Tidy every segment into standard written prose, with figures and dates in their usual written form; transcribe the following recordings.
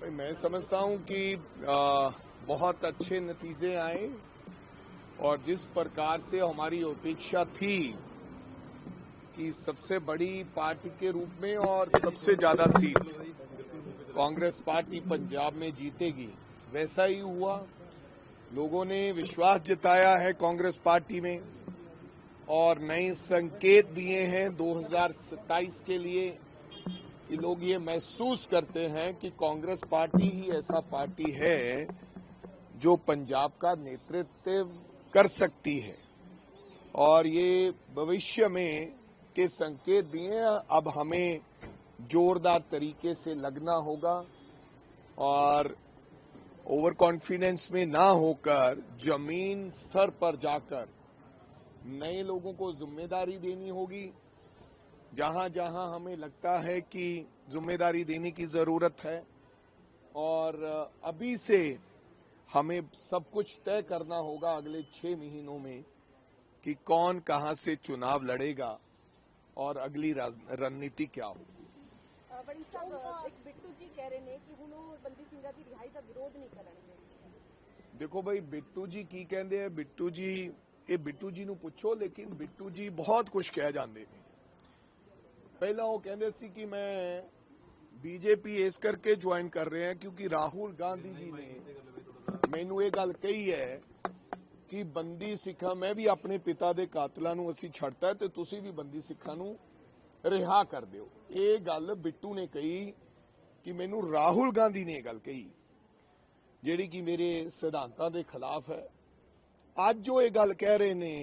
मैं समझता हूं कि बहुत अच्छे नतीजे आए और जिस प्रकार से हमारी अपेक्षा थी कि सबसे बड़ी पार्टी के रूप में और सबसे ज्यादा सीट कांग्रेस पार्टी पंजाब में जीतेगी, वैसा ही हुआ। लोगों ने विश्वास जताया है कांग्रेस पार्टी में और नए संकेत दिए हैं 2027 के लिए कि लोग ये महसूस करते हैं कि कांग्रेस पार्टी ही ऐसा पार्टी है जो पंजाब का नेतृत्व कर सकती है और ये भविष्य में के संकेत दिए। अब हमें जोरदार तरीके से लगना होगा और ओवर कॉन्फिडेंस में ना होकर जमीन स्तर पर जाकर नए लोगों को जिम्मेदारी देनी होगी। जहां जहां हमें लगता है कि जिम्मेदारी देने की जरूरत है और अभी से हमें सब कुछ तय करना होगा अगले 6 महीनों में कि कौन कहां से चुनाव लड़ेगा और अगली रणनीति क्या होगी। बड़ी साहब, एक बिट्टू जी कह रहे हैं कि हुण बंदी ਸਿੰਘਾਂ ਦੀ रिहाई का विरोध नहीं करेंगे। देखो भाई, बिट्टू जी की कहते हैं, बिट्टू जी ये बिट्टू जी ਨੂੰ ਪੁੱਛੋ, लेकिन बिट्टू जी बहुत कुछ कह ਜਾਂਦੇ ਨੇ। ਪਹਿਲਾਂ ਉਹ ਕਹਿੰਦੇ ਸੀ कि मैं बीजेपी इस करके ज्वाइन कर रहे हैं क्योंकि राहुल गांधी जी ने मैनू ये गल कही है कि बंदी सिखा मैं भी अपने पिता के कातलों ਨੂੰ ਅਸੀਂ ਛੱਡਤਾ ਤੇ ਤੁਸੀਂ ਵੀ ਬੰਦੀ ਸਿੱਖਾਂ ਨੂੰ ਰਿਹਾ कर ਦਿਓ। ਇਹ ਗੱਲ ਬਿੱਟੂ ਨੇ ਕਹੀ ਕਿ ਮੈਨੂੰ ਰਾਹੁਲ ਗਾਂਧੀ ਨੇ ਇਹ ਗੱਲ ਕਹੀ ਜਿਹੜੀ ਕਿ ਮੇਰੇ ਸਿਧਾਂਤਾਂ ਦੇ ਖਿਲਾਫ ਹੈ। ਅੱਜ ਉਹ ਇਹ ਗੱਲ ਕਹਿ ਰਹੇ ਨੇ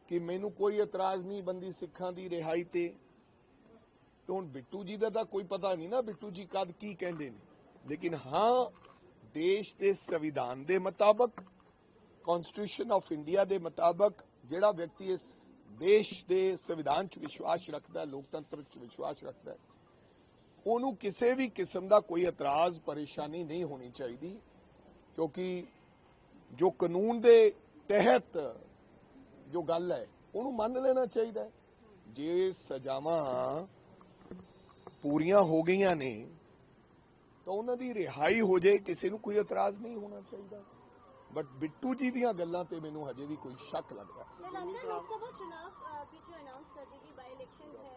कि मैनू कोई इतराज नहीं बंदी सिखां दी रिहाई ते। तो हुण बिट्टू जी दा तां कोई पता नहीं ना बिट्टू जी कद की कहंदे ने, लेकिन हाँ देश के संविधान के मुताबक, कॉन्स्टिट्यूशन ऑफ इंडिया के मुताबक जिहड़ा व्यक्ति इस देश के संविधान च विश्वास रखता है, लोकतंत्र च विश्वास रखता है, उन्होंने किसी भी किस्म का कोई इतराज परेशानी नहीं होनी चाहिए, क्योंकि जो कानून के तहत जो गल है उन्होंने मान लेना चाहिए। जे सजावां पूरियां हो गई ने तो उन्होंने रिहाई हो जाए, किसी को कोई इतराज नहीं होना चाहिए। बट बिट्टू जी दी गल्लां ते मैनूं हजे भी कोई शक लगता है। जालंधर लोकसभा चुनाव की जो अनाउंस कर दी गई बाई इलेक्शन है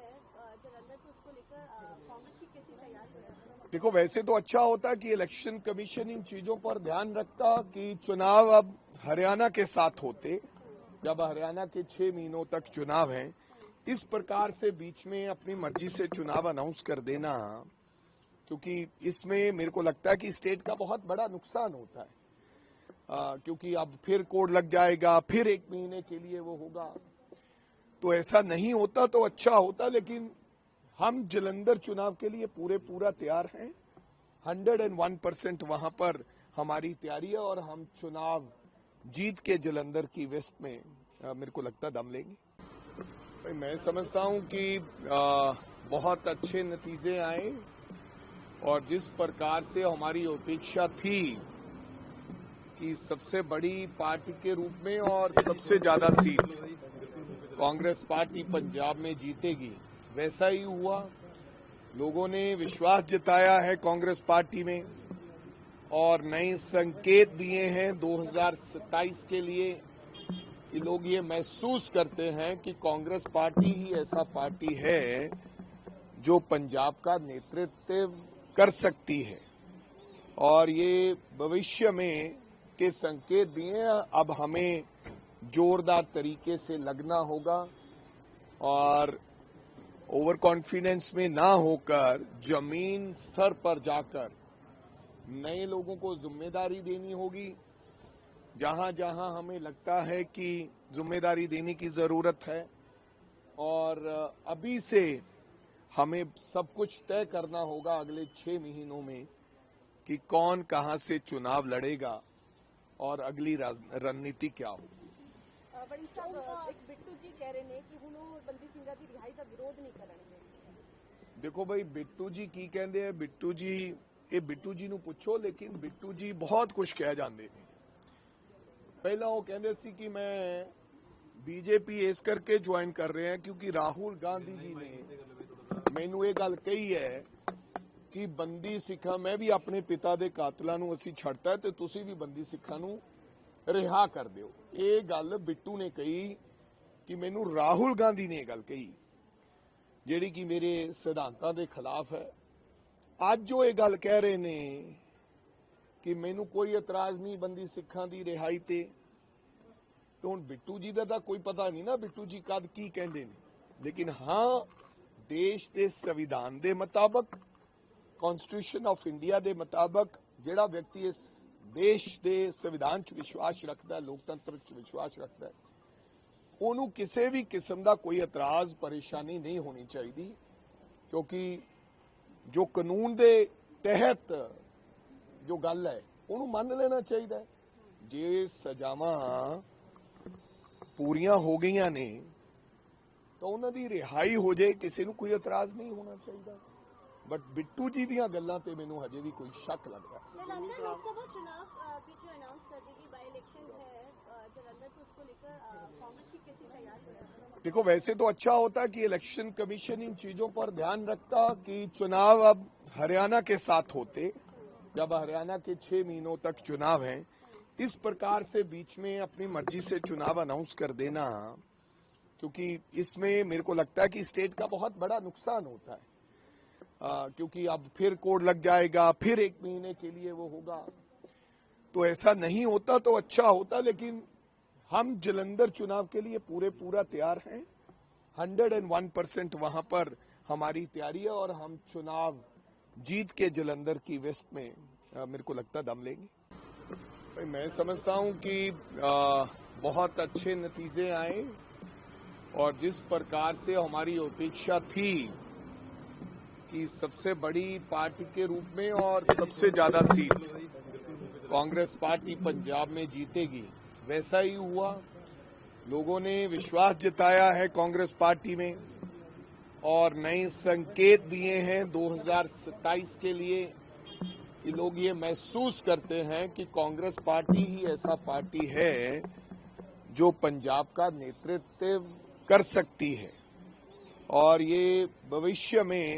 जालंधर, तो उसको लेकर कांग्रेस की कैसी तैयारी है? देखो, वैसे तो अच्छा होता कि इलेक्शन कमीशन इन चीजों पर ध्यान रखता कि चुनाव अब हरियाणा के साथ होते, जब हरियाणा के 6 महीनों तक चुनाव हैं। इस प्रकार से बीच में अपनी मर्जी से चुनाव अनाउंस कर देना, क्योंकि इसमें मेरे को लगता है कि स्टेट का बहुत बड़ा नुकसान होता है, क्योंकि अब फिर कोड लग जाएगा, फिर 1 महीने के लिए वो होगा। तो ऐसा नहीं होता तो अच्छा होता, लेकिन हम जालंधर चुनाव के लिए पूरा तैयार हैं। 101% वहां पर हमारी तैयारी है और हम चुनाव जीत के जालंधर की वेस्ट में मेरे को लगता दम लेंगे। मैं समझता हूं कि बहुत अच्छे नतीजे आए और जिस प्रकार से हमारी अपेक्षा थी कि सबसे बड़ी पार्टी के रूप में और सबसे ज्यादा सीट कांग्रेस पार्टी पंजाब में जीतेगी, वैसा ही हुआ। लोगों ने विश्वास जताया है कांग्रेस पार्टी में और नए संकेत दिए हैं 2027 के लिए कि लोग ये महसूस करते हैं कि कांग्रेस पार्टी ही ऐसा पार्टी है जो पंजाब का नेतृत्व कर सकती है और ये भविष्य में के संकेत दिए। अब हमें जोरदार तरीके से लगना होगा और ओवर कॉन्फिडेंस में ना होकर जमीन स्तर पर जाकर नए लोगों को जिम्मेदारी देनी होगी। जहां जहां हमें लगता है कि जिम्मेदारी देने की जरूरत है और अभी से हमें सब कुछ तय करना होगा अगले 6 महीनों में कि कौन कहां से चुनाव लड़ेगा और अगली रणनीति क्या होगी। बड़ी साहब, एक बिट्टू जी कह रहे हैं कि हुण बंदी ਸਿੰਘਾਂ ਦੀ रिहाई का विरोध नहीं करेंगे। देखो भाई, बिट्टू जी की कहते हैं, बिट्टू जी ये बिट्टू जी ਨੂੰ ਪੁੱਛੋ, लेकिन बिट्टू जी बहुत कुछ कह ਜਾਂਦੇ ਨੇ। ਪਹਿਲਾਂ ਉਹ ਕਹਿੰਦੇ ਸੀ कि मैं बीजेपी इस करके ज्वाइन कर रहे हैं क्योंकि राहुल गांधी जी ने मैनू ये गल कही है ਕਿ ਬੰਦੀ ਸਿੱਖਾਂ ਮੈਂ ਵੀ ਆਪਣੇ ਪਿਤਾ ਦੇ ਕਾਤਲਾਂ ਨੂੰ ਅਸੀਂ ਛੱਡਤਾ ਤੇ ਤੁਸੀਂ ਵੀ ਬੰਦੀ ਸਿੱਖਾਂ ਨੂੰ ਰਿਹਾ ਕਰ ਦਿਓ। ਇਹ ਗੱਲ ਬਿੱਟੂ ਨੇ ਕਹੀ ਕਿ ਮੈਨੂੰ ਰਾਹੁਲ ਗਾਂਧੀ ਨੇ ਇਹ ਗੱਲ ਕਹੀ ਜਿਹੜੀ ਕਿ ਮੇਰੇ ਸਿਧਾਂਤਾਂ ਦੇ ਖਿਲਾਫ ਹੈ। ਅੱਜ ਉਹ ਇਹ ਗੱਲ ਕਹਿ ਰਹੇ ਨੇ ਕਿ ਮੈਨੂੰ ਕੋਈ ਇਤਰਾਜ਼ ਨਹੀਂ ਬੰਦੀ ਸਿੱਖਾਂ ਦੀ ਰਿਹਾਈ ਤੇ ਹੁਣ ਬਿੱਟੂ ਜੀ ਦਾ ਤਾਂ ਕੋਈ ਪਤਾ ਨਹੀਂ ਨਾ ਬਿੱਟੂ ਜੀ ਕਦ ਕੀ ਕਹਿੰਦੇ ਨੇ, ਲੇਕਿਨ ਹਾਂ ਦੇਸ਼ ਦੇ ਸੰਵਿਧਾਨ ਦੇ ਮੁਤਾਬਕ ਕਨਸਟੀਟਿਊਸ਼ਨ ਆਫ ਇੰਡੀਆ ਦੇ ਮੁਤਾਬਕ ਜਿਹੜਾ ਵਿਅਕਤੀ ਇਸ ਦੇਸ਼ ਦੇ ਸੰਵਿਧਾਨ 'ਚ ਵਿਸ਼ਵਾਸ ਰੱਖਦਾ ਹੈ, ਲੋਕਤੰਤਰ 'ਚ ਵਿਸ਼ਵਾਸ ਰੱਖਦਾ ਹੈ, ਉਹਨੂੰ ਕਿਸੇ ਵੀ ਕਿਸਮ ਦਾ ਕੋਈ ਇਤਰਾਜ਼ ਪਰੇਸ਼ਾਨੀ ਨਹੀਂ ਹੋਣੀ ਚਾਹੀਦੀ, ਕਿਉਂਕਿ ਜੋ ਕਾਨੂੰਨ ਦੇ ਤਹਿਤ ਜੋ ਗੱਲ ਹੈ ਉਹਨੂੰ ਮੰਨ ਲੈਣਾ ਚਾਹੀਦਾ ਹੈ। ਜੇ ਸਜ਼ਾਵਾਂ ਪੂਰੀਆਂ ਹੋ ਗਈਆਂ ਨੇ ਤਾਂ ਉਹਨਾਂ ਦੀ ਰਿਹਾਈ ਹੋ ਜਾਏ, ਕਿਸੇ ਨੂੰ ਕੋਈ ਇਤਰਾਜ਼ ਨਹੀਂ ਹੋਣਾ ਚਾਹੀਦਾ। ਬਟ ਬਿੱਟੂ ਜੀ ਦੀਆਂ ਗੱਲਾਂ ਤੇ ਮੈਨੂੰ ਹਜੇ ਵੀ ਕੋਈ ਸ਼ੱਕ ਲੱਗਦਾ। जालंधर लोकसभा चुनाव पीछे अनाउंस कर देगी, बाई इलेक्शन है जालंधर, तो उसको लेकर कांग्रेस की कैसी तैयारी है? देखो वैसे तो अच्छा होता कि इलेक्शन कमीशन इन चीजों पर ध्यान रखता कि चुनाव अब हरियाणा के साथ होते, जब हरियाणा के 6 महीनों तक चुनाव हैं, इस प्रकार से बीच में अपनी मर्जी से चुनाव अनाउंस कर देना, क्योंकि इसमें मेरे को लगता है कि स्टेट का बहुत बड़ा नुकसान होता है। क्योंकि अब फिर कोड लग जाएगा, फिर 1 महीने के लिए वो होगा, तो ऐसा नहीं होता तो अच्छा होता। लेकिन हम जलंधर चुनाव के लिए पूरा तैयार हैं, 101% वहां पर हमारी तैयारी है और हम चुनाव जीत के जलंधर की वेस्ट में मेरे को लगता दम लेंगे। भाई मैं समझता हूं कि बहुत अच्छे नतीजे आए और जिस प्रकार से हमारी अपेक्षा थी कि सबसे बड़ी पार्टी के रूप में और सबसे ज्यादा सीट कांग्रेस पार्टी पंजाब में जीतेगी, वैसा ही हुआ। लोगों ने विश्वास जताया है कांग्रेस पार्टी में और नए संकेत दिए हैं 2027 के लिए कि लोग ये महसूस करते हैं कि कांग्रेस पार्टी ही ऐसा पार्टी है जो पंजाब का नेतृत्व कर सकती है, और ये भविष्य में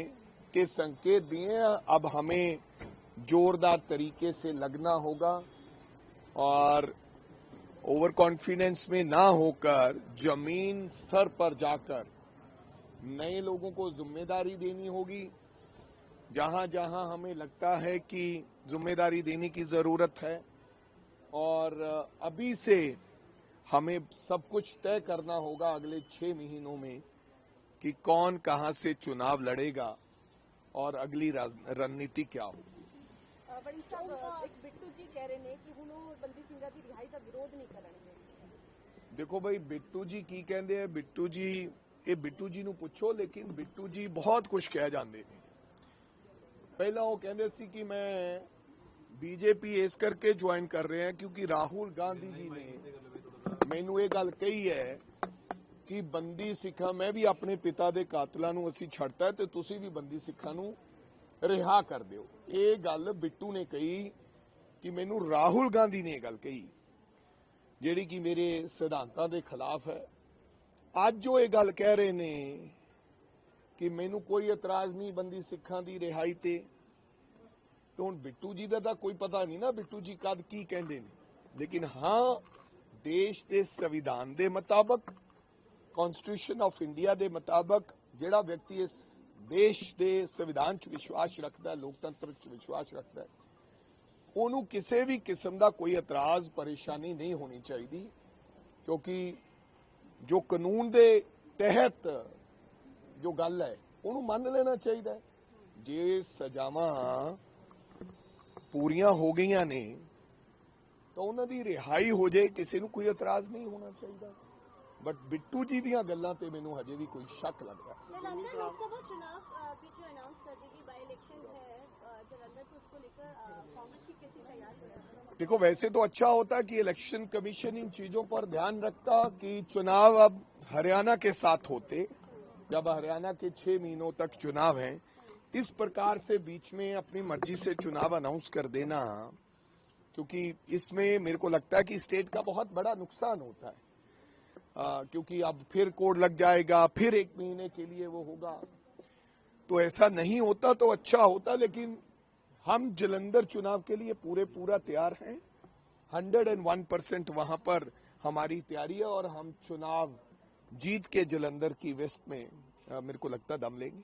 के संकेत दिए। अब हमें जोरदार तरीके से लगना होगा और ओवर कॉन्फिडेंस में ना होकर जमीन स्तर पर जाकर नए लोगों को जिम्मेदारी देनी होगी। जहां जहां हमें लगता है कि जिम्मेदारी देने की जरूरत है, और अभी से हमें सब कुछ तय करना होगा अगले 6 महीनों में कि कौन कहां से चुनाव लड़ेगा और अगली रणनीति क्या होगी। बड़ी साहब एक बिट्टू जी कह रहे ने कि हुण ਉਹ ਬੰਦੀ ਸਿੰਘਾਂ ਦੀ ਰਿਹਾਈ ਦਾ ਵਿਰੋਧ ਨਹੀਂ ਕਰਨਗੇ। देखो भाई बिट्टू जी की कहते हैं, बिट्टू जी ये बिट्टू जी ਨੂੰ ਪੁੱਛੋ, लेकिन बिट्टू जी बहुत कुछ कह ਜਾਂਦੇ ਨੇ। ਪਹਿਲਾਂ ਉਹ ਕਹਿੰਦੇ ਸੀ ਕਿ ਮੈਂ बीजेपी ਇਸ ਕਰਕੇ ज्वाइन कर रहे हैं क्योंकि राहुल गांधी जी ने ਮੈਨੂੰ ਇਹ ਗੱਲ ਕਹੀ ਹੈ ਕਿ ਬੰਦੀ ਸਿੱਖਾਂ ਮੈਂ ਵੀ ਆਪਣੇ ਪਿਤਾ ਦੇ ਕਾਤਲਾਂ ਨੂੰ ਅਸੀਂ ਛੱਡਤਾ ਤੇ ਤੁਸੀਂ ਵੀ ਬੰਦੀ ਸਿੱਖਾਂ ਨੂੰ ਰਿਹਾ ਕਰ ਦਿਓ। ਇਹ ਗੱਲ ਬਿੱਟੂ ਨੇ ਕਹੀ ਕਿ ਮੈਨੂੰ ਰਾਹੁਲ ਗਾਂਧੀ ਨੇ ਇਹ ਗੱਲ ਕਹੀ ਜਿਹੜੀ ਕਿ ਮੇਰੇ ਸਿਧਾਂਤਾਂ ਦੇ ਖਿਲਾਫ ਹੈ। ਅੱਜ ਉਹ ਇਹ ਗੱਲ ਕਹਿ ਰਹੇ ਨੇ ਕਿ ਮੈਨੂੰ ਕੋਈ ਇਤਰਾਜ਼ ਨਹੀਂ ਬੰਦੀ ਸਿੱਖਾਂ ਦੀ ਰਿਹਾਈ ਤੇ ਹੁਣ ਬਿੱਟੂ ਜੀ ਦਾ ਤਾਂ ਕੋਈ ਪਤਾ ਨਹੀਂ ਨਾ ਬਿੱਟੂ ਜੀ ਕਦ ਕੀ ਕਹਿੰਦੇ ਨੇ, ਲੇਕਿਨ ਹਾਂ ਦੇਸ਼ ਦੇ ਸੰਵਿਧਾਨ ਦੇ ਮੁਤਾਬਕ ਕਨਸਟੀਟਿਊਸ਼ਨ ਆਫ ਇੰਡੀਆ ਦੇ ਮੁਤਾਬਕ ਜਿਹੜਾ ਵਿਅਕਤੀ ਇਸ ਦੇਸ਼ ਦੇ ਸੰਵਿਧਾਨ 'ਚ ਵਿਸ਼ਵਾਸ ਰੱਖਦਾ ਹੈ, ਲੋਕਤੰਤਰ 'ਚ ਵਿਸ਼ਵਾਸ ਰੱਖਦਾ ਹੈ, ਉਹਨੂੰ ਕਿਸੇ ਵੀ ਕਿਸਮ ਦਾ ਕੋਈ ਇਤਰਾਜ਼ ਪਰੇਸ਼ਾਨੀ ਨਹੀਂ ਹੋਣੀ ਚਾਹੀਦੀ, ਕਿਉਂਕਿ ਜੋ ਕਾਨੂੰਨ ਦੇ ਤਹਿਤ ਜੋ ਗੱਲ ਹੈ ਉਹਨੂੰ ਮੰਨ ਲੈਣਾ ਚਾਹੀਦਾ ਹੈ। ਜੇ ਸਜ਼ਾਵਾਂ ਪੂਰੀਆਂ ਹੋ ਗਈਆਂ ਨੇ ਤਾਂ ਉਹਨਾਂ ਦੀ ਰਿਹਾਈ ਹੋ ਜਾਏ, ਕਿਸੇ ਨੂੰ ਕੋਈ ਇਤਰਾਜ਼ ਨਹੀਂ ਹੋਣਾ ਚਾਹੀਦਾ। ਬਟ ਬਿੱਟੂ ਜੀ ਦੀਆਂ ਗੱਲਾਂ ਤੇ ਮੈਨੂੰ ਹਜੇ ਵੀ ਕੋਈ ਸ਼ੱਕ ਲੱਗਦਾ। जालंधर लोकसभा चुनाव पीछे अनाउंस कर देगी, बाई इलेक्शन है जालंधर, तो उसको लेकर कांग्रेस की कैसी तैयारी है? देखो वैसे तो अच्छा होता कि इलेक्शन कमीशन इन चीजों पर ध्यान रखता कि चुनाव अब हरियाणा के साथ होते, जब हरियाणा के 6 महीनों तक चुनाव हैं, इस प्रकार से बीच में अपनी मर्जी से चुनाव अनाउंस कर देना, क्योंकि इसमें मेरे को लगता है कि स्टेट का बहुत बड़ा नुकसान होता है। क्योंकि अब फिर कोड लग जाएगा, फिर 1 महीने के लिए वो होगा, तो ऐसा नहीं होता तो अच्छा होता, लेकिन हम जलंधर चुनाव के लिए पूरा तैयार हैं। 101% वहां पर हमारी तैयारी है और हम चुनाव जीत के जलंधर की वेस्ट में मेरे को लगता दम लेंगे।